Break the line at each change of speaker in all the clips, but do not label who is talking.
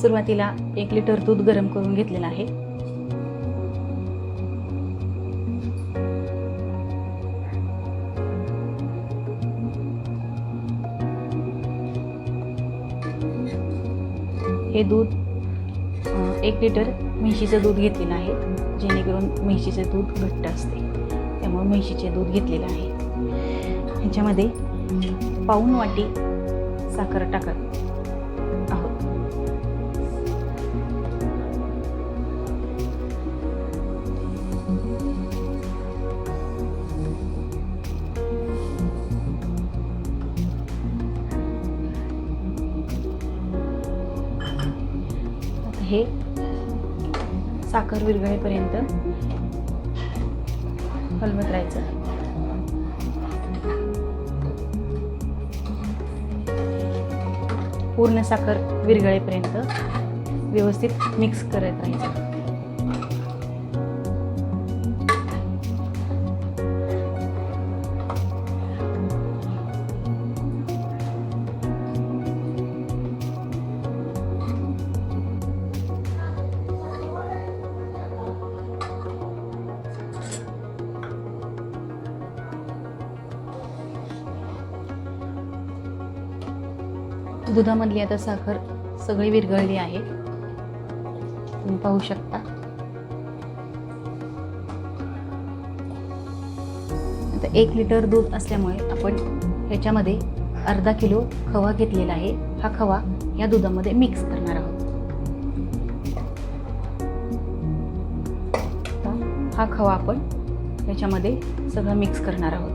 सुरुवातीला 1 लिटर दूध गरम करून घेतलेलं आहे. हे दूध 1 लिटर म्हशीचं दूध घेतलेलं आहे, जेणेकरून म्हशीचे दूध घट्ट असते, त्यामुळे म्हशीचे दूध घेतलेलं आहे. ह्याच्यामध्ये पाऊण वाटी साखर टाकत आहोत. आता हे साखर विरघळेपर्यंत हलवत राहायचं. पूर्ण साखर विरघळेपर्यंत व्यवस्थित मिक्स करत राहायचं. दुधामधली आता साखर सगळी विरघळली आहे, तुम्ही पाहू शकता. आता 1 लिटर दूध असल्यामुळे आपण ह्याच्यामध्ये अर्धा किलो खवा घेतलेला आहे. हा खवा या दुधामध्ये मिक्स करणार आहोत. हा खवा आपण ह्याच्यामध्ये सगळं मिक्स करणार आहोत.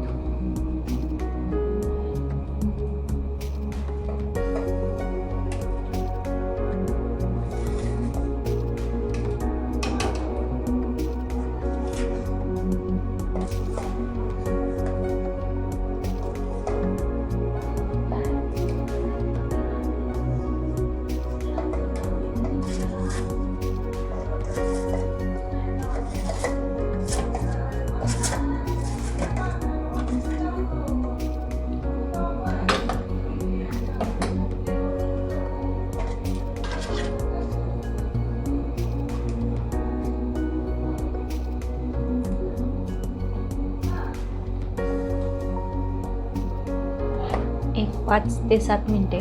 एक 5 ते 7 मिनिटे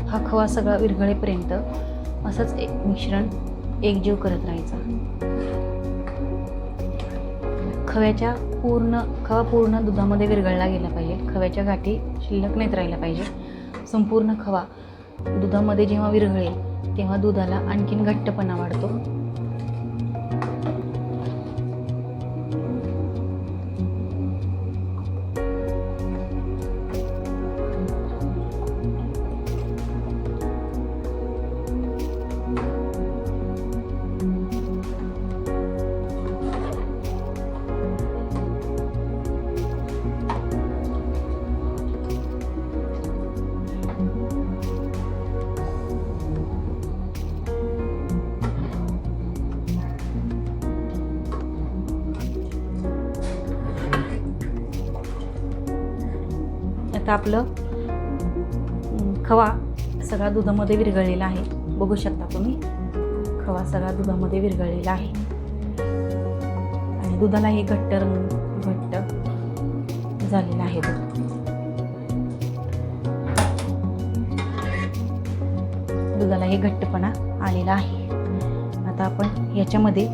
हा खवा सगळा विरघळेपर्यंत असंच एक मिश्रण एकजीव करत राहायचा. खवा पूर्ण दुधामध्ये विरघळला गेला पाहिजे. खव्याच्या गाठी शिल्लक नाहीत राहिला पाहिजे. संपूर्ण खवा दुधामध्ये जेव्हा विरघळेल तेव्हा दुधाला आणखीन घट्टपणा वाढतो. आता आपलं खवा सगळा दुधामध्ये विरघळलेला आहे. बघू शकता तुम्ही, खवा सगळा दुधामध्ये विरघळलेला आहे आणि दुधाला हे घट्ट झालेलं आहे. दुधाला हे घट्टपणा आलेला आहे. आता आपण याच्यामध्ये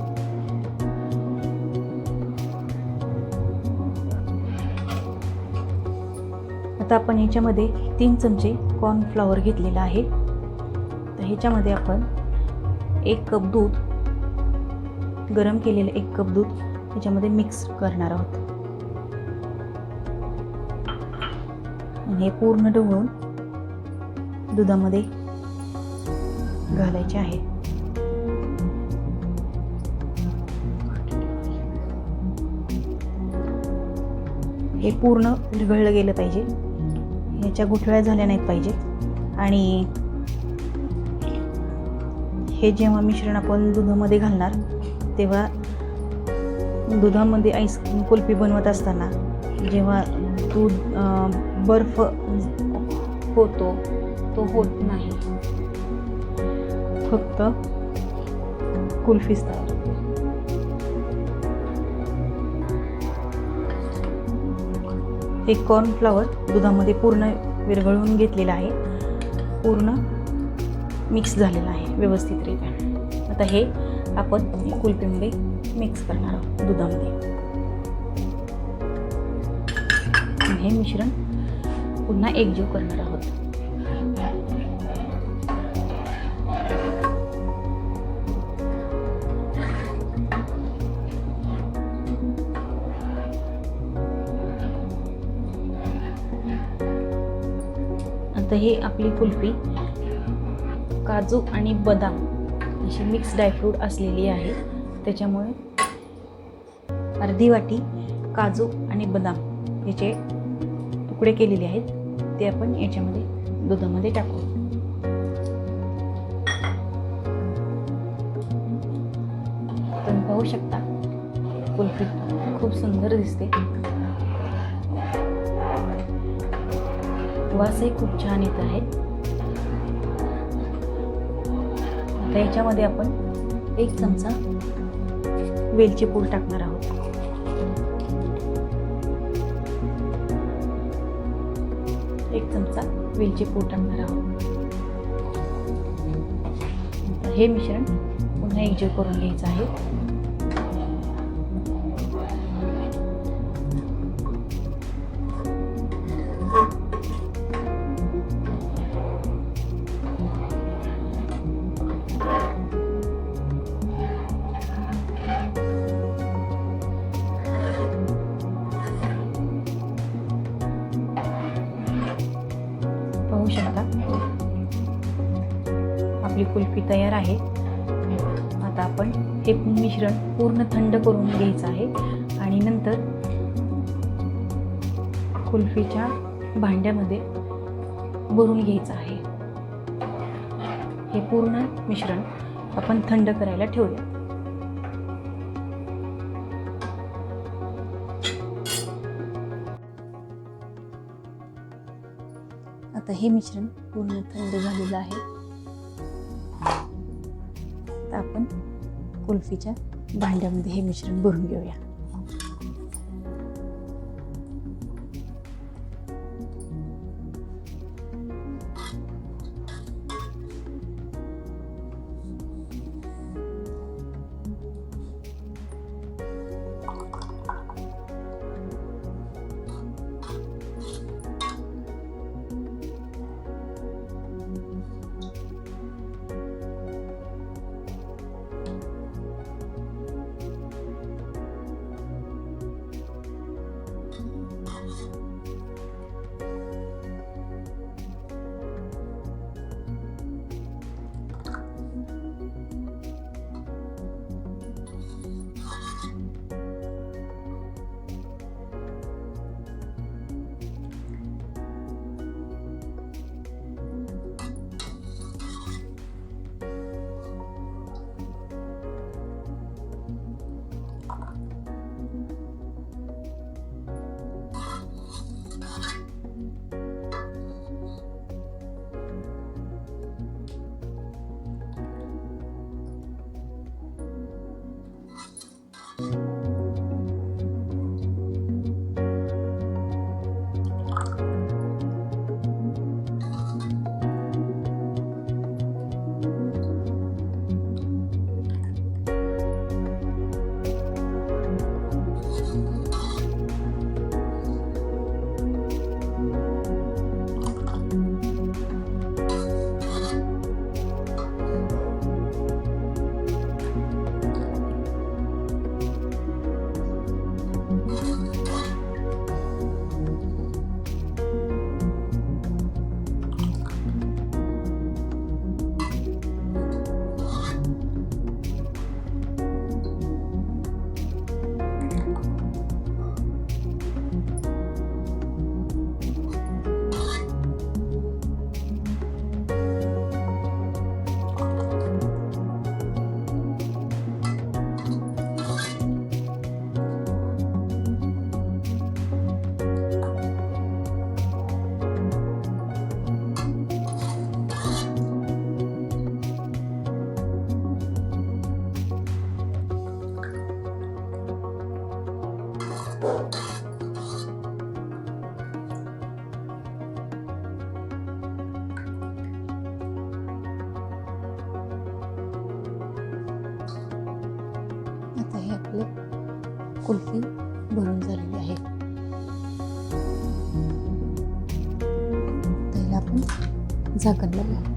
ह्याच्यामध्ये 3 चमचे कॉर्नफ्लॉवर घेतलेला आहे. तर ह्याच्यामध्ये आपण 1 कप दूध, गरम केलेलं 1 कप दूध ह्याच्यामध्ये मिक्स करणार आहोत आणि हे पूर्ण ढवळून दुधामध्ये घालायचे आहे. हे पूर्ण विरघळलं गेलं पाहिजे. ह्याच्या गुठळ्या झाल्या नाहीत पाहिजे. आणि हे जेव्हा मिश्रण आपण दुधामध्ये घालणार तेव्हा दुधामध्ये आईस्क्रीम कुल्फी बनवत असताना जेव्हा दूध बर्फ होतो तो होत नाही. फक्त कुल्फीच तयार होते. हे कॉर्नफ्लॉवर दुधामध्ये पूर्ण विरघळवून घेतलेलं आहे, पूर्ण मिक्स झालेलं आहे व्यवस्थितरित्या. आता हे आपण कुल्फीमध्ये मिक्स करणार आहोत दुधामध्ये. हे मिश्रण पुन्हा एकजीव करणार आहोत. आता हे आपली कुल्फी काजू आणि बदाम अशी मिक्स ड्रायफ्रूट असलेली आहे. त्याच्यामुळे अर्धी वाटी काजू आणि बदाम याचे तुकडे केलेले आहेत ते आपण याच्यामध्ये दुधामध्ये टाकू. तुम्ही पाहू शकता कुल्फी खूप सुंदर दिसते. वासही खूप छान येत आहे. आता याच्यामध्ये आपण 1 चमचा वेलची पूड टाकणार आहोत. एक चमचा वेलची पूड टाकणार आहोत. हे मिश्रण पुन्हा एकजीव करून घ्यायचं आहे. पाहू शकता आपली कुल्फी तयार आहे. आता आपण हे मिश्रण पूर्ण थंड करून घ्यायचं आहे आणि नंतर कुल्फीच्या भांड्यामध्ये भरून घ्यायचं आहे. हे पूर्ण मिश्रण आपण थंड करायला ठेवूया. आता हे मिश्रण पूर्ण थंड झालेलं आहे. आता आपण कुल्फीच्या भांड्यामध्ये हे मिश्रण भरून घेऊया. कुल्फी भरून झालेली आहे. त्याला आपण झाकण लावूया.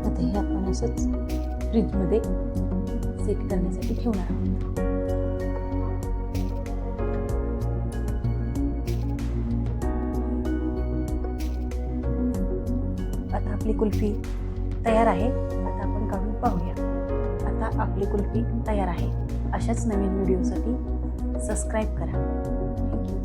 आता हे आपण असंच फ्रीजमध्ये सेट करण्यासाठी ठेवणार आहोत. आता आपली कुल्फी तयार आहे. आता आपण काढून पाहूया. आता आपली कुल्फी तयार आहे. अशाच नवीन व्हिडिओसाठी सबस्क्राईब करा. थँक्यू.